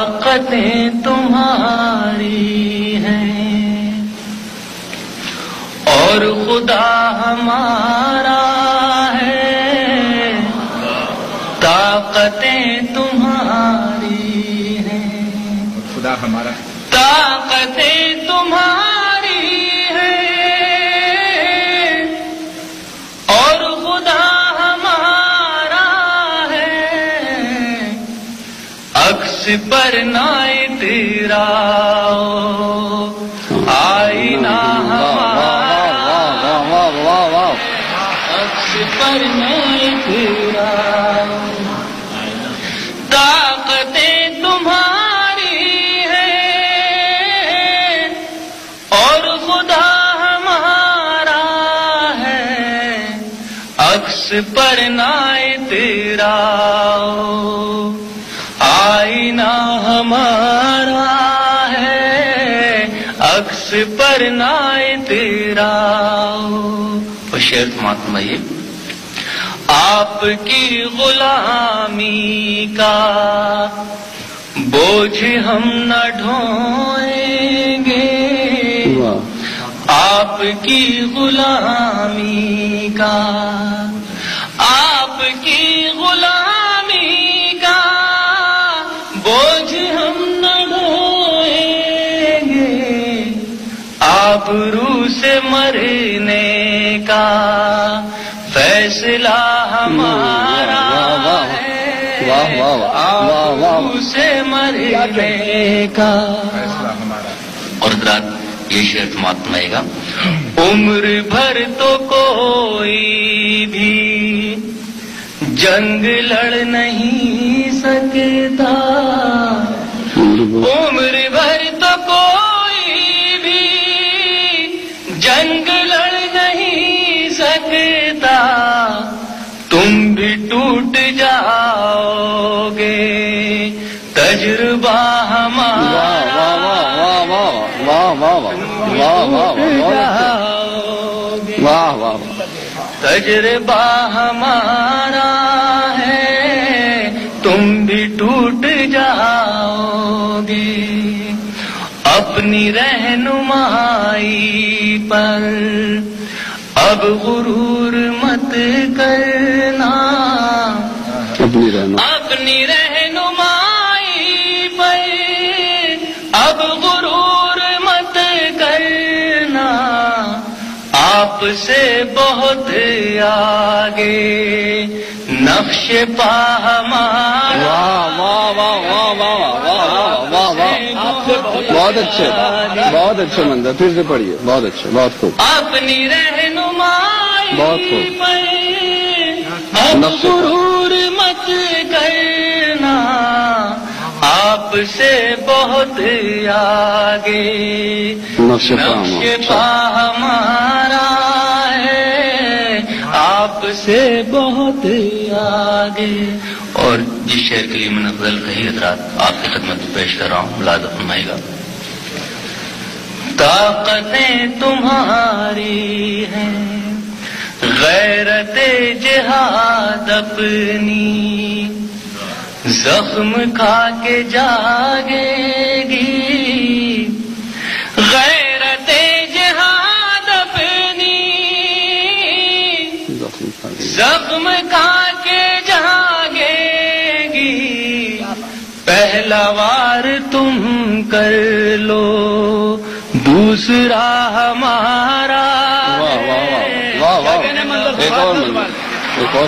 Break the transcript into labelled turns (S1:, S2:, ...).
S1: طاقتیں تمہاری ہیں اور خدا ہمارا ہے، طاقتیں تمہاری ہیں،
S2: خدا ہمارا،
S1: طاقتیں تمہاری ہیں اور خدا ہمارا ہے، عکس پر نہ اتراؤ آئینہ ہمارا، عکس پر نہ اتراؤ، طاقتیں تمہاری ہیں اور خدا ہمارا ہے، عکس پر نہ اتراؤ آئینہ ہمارا ہے، عکس پر نہ اتراؤ۔ اور شعر سماعت فرمائیے۔ آپ کی غلامی کا بوجھ ہم نہ ڈھوئیں گے، آپ کی غلامی کا، آپ کی غلامی کا بوجھ ہم نہ ڈھوئیں گے، آبرو سے مرنے کا فیصلہ ہمارا ہے، آبرو سے مرنے کا
S2: فیصلہ ہمارا۔
S1: اور حضرات یہ شعر سماعت فرمائے گا۔ عمر بھر تو کوئی بھی جنگ لڑ نہیں سکتا، عمر بھر تو کوئی بھی جنگ لڑ نہیں سکتا، تم بھی ٹوٹ جاؤ گے تجربہ ہمارا، تجربہ ہمارا ہے، تم بھی ٹوٹ جاؤ گے، اپنی رہنمائی پر اب غرور مت کرنا، اپنی رہنمائی پر اب غرور مت کرنا، آپ سے بہت آگے نقش پا ہمارا،
S3: بہت اچھے، بہت اچھے منظر، پھر سے پڑھیے، بہت اچھے، بہت خوب،
S1: اپنی رہنمائی
S3: بہت خوب،
S1: پر اب غرور مت کرنا، آپ سے بہت آگے نقش پا ہمارا ہے، آپ سے بہت آگے۔ اور جس شعر کے لیے میں نے غزل کہی حضرات آپ کی خدمت میں پیش کر رہا ہوں، ملاحظہ فرمائیے گا۔ طاقتیں تمہاری ہیں، غیرت جہاد اپنی زخم کھا کے جاگے گی، غیرت جہاد اپنی زخم کھا کے جاگے گی، پہلا وار تم کر لو دوسرا ہمارا ہے۔
S3: ایک اور